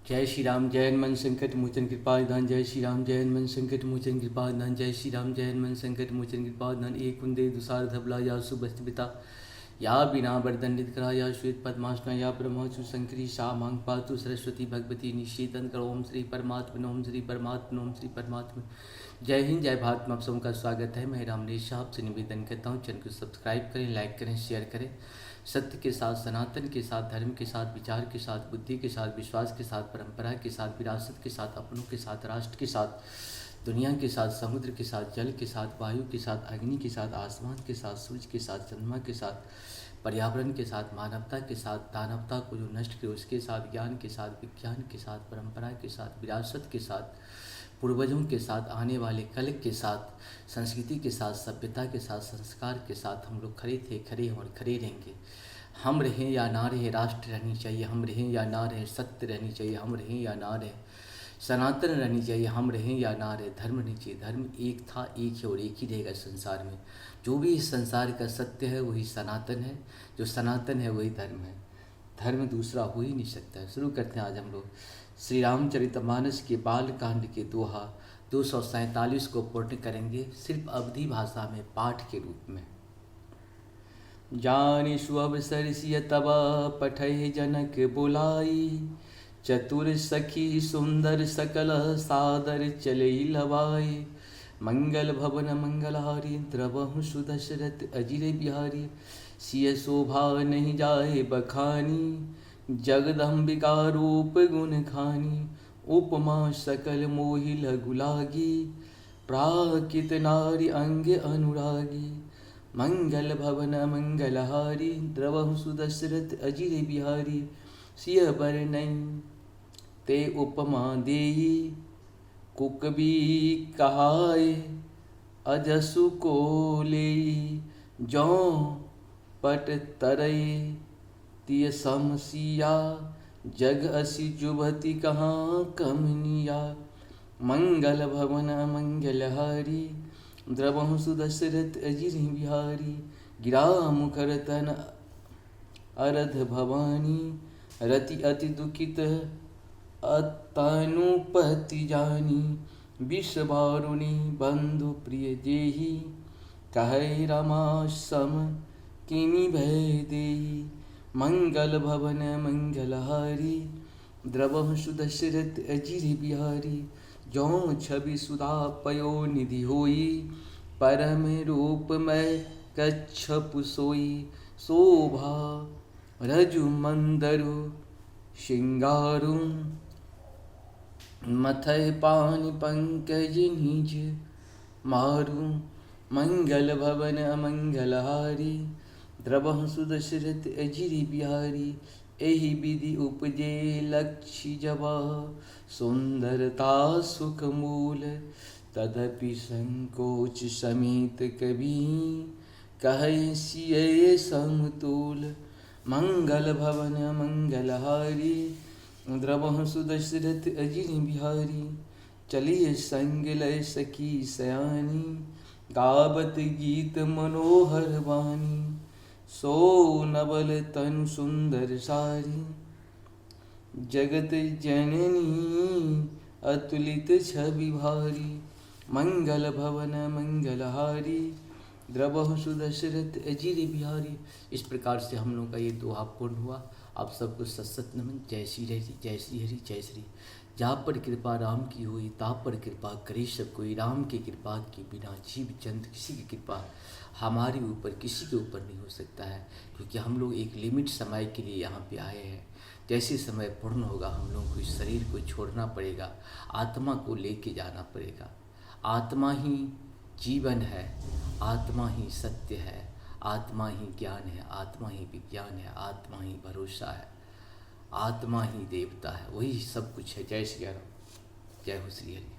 जय श्री राम जय हनुमान संकट मोचन कृपा निधान। जय श्री राम जय हनुमान संकट मोचन कृपा निधान। जय श्री राम जय हनुमान संकट मोचन कृपा निधान। एक कुंदे दुसार धबला या सुबस्तिता या बिना बरदंडित करा या श्वेत पद्मासना या ब्रह्माचु शंकरी सा मांग पातु सरस्वती भगवती निषेधन करो। ओम श्री परमात्मा ओम श्री परमात्मा ओम श्री परमात्मा। जय हिंद जय भारत में आप सबका स्वागत है। मैं रामनेश शाह आपसे निवेदन करता हूँ चैनल को सब्सक्राइब करें, लाइक करें, शेयर करें। सत्य के साथ, सनातन के साथ, धर्म के साथ, विचार के साथ, बुद्धि के साथ, विश्वास के साथ, परंपरा के साथ, विरासत के साथ, अपनों के साथ, राष्ट्र के साथ, दुनिया के साथ, समुद्र के साथ, जल के साथ, वायु के साथ, अग्नि के साथ, आसमान के साथ, सूर्य के साथ, चंद्रमा के साथ, पर्यावरण के साथ, मानवता के साथ, दानवता को जो नष्ट करे उसके साथ, ज्ञान के साथ, विज्ञान के साथ, परंपरा के साथ, विरासत के साथ, पूर्वजों के साथ, आने वाले कल के साथ, संस्कृति के साथ, सभ्यता के साथ, संस्कार के साथ हम लोग खड़े थे, खड़े हैं और खड़े रहेंगे। हम रहें या ना रहें, राष्ट्र रहनी चाहिए। हम रहें या ना रहें, सत्य रहनी चाहिए। हम रहें या ना रहें, सनातन रहनी चाहिए। हम रहें या ना रहें, धर्म रहनी चाहिए। धर्म एक था, एक है और एक ही रहेगा संसार में। जो भी इस संसार का सत्य है वही सनातन है, जो सनातन है वही धर्म है। धर्म दूसरा हो ही नहीं सकता है। शुरू करते हैं आज हम लोग श्री रामचरितमानस के बाल कांड के दोहा 247 को पूर्ण करेंगे, सिर्फ अवधी भाषा में पाठ के रूप में। जानिषु अवसर सिय तब पठै जनक बुलाई, चतुर सखी सुंदर सकल सादर चले लवाई। मंगल भवन मंगलहारी द्रवहु सुदशरथ अजिर बिहारी, सिय शोभा नहीं जाए बखानी, जगदम्बिका रूप गुण खानी। उपमा सकल मोहि लघु लागी, प्राकृत नारी अंग अनुरागी। मंगल भवन मंगलहारी द्रवहु सुदशरथ अजिर बिहारी, सिय बरनई ते उपमा देई, कुकबी कहाय अजसु को लेई। जौं पट तरई तिय समसिया, जग असी जुभति कहाँ कमनिया। मंगल भवन मंगलहारी द्रवहु सुदशरथ अजिर बिहारी, गिरा मुखर तन अरध भवानी। रति अति दुखित अतनुपति जानी, विष वारुणी बंधु प्रिय जेहि, कहै रमा सम किमि भय देहि। मंगल भवन मंगलहारी द्रवहु सुदशरथ अजिर बिहारी, जौं छवि सुधा पयो निधि होई, परम रूप में कच्छप सोई। शोभा रजु मंदरु श्रृंगारु, मथै पानि पंकज निज मारु। मंगल भवन मंगलहारी द्रवहु सुदशरथ अजिर बिहारी, एहि विधि उपजे लक्ष्य जवा, सुंदरता सुख मूल तदपि संकोच समेत कवि, कहै सिय समतुल। मंगल भवन मंगलहारी द्रवहु सुदशरथ अजिर बिहारी, चलिए संग लय सखी सयानी, गावत गीत मनोहर वाणी। सो नवल तनु सुंदर सारी, जगत जननी अतुलित छवि भारी। मंगल भवन मंगलहारी द्रवहु सुदशरथ अजिर बिहारी। इस प्रकार से हम लोग का ये दोहा पूर्ण हुआ। आप सबको सत नमन। जय श्री हरि जय श्री हरि जय श्री। जहाँ पर कृपा राम की हुई तहाँ पर कृपा करे सब कोई। राम की कृपा के बिना जीव जंतु किसी की कृपा हमारे ऊपर किसी के ऊपर नहीं हो सकता है, क्योंकि हम लोग एक लिमिट समय के लिए यहाँ पे आए हैं। जैसे समय पूर्ण होगा हम लोगों को इस शरीर को छोड़ना पड़ेगा, आत्मा को लेके जाना पड़ेगा। आत्मा ही जीवन है, आत्मा ही सत्य है, आत्मा ही ज्ञान है, आत्मा ही विज्ञान है, आत्मा ही भरोसा है, आत्मा ही देवता है, वही सब कुछ है। जय श्री राम, जय हो श्री हरि।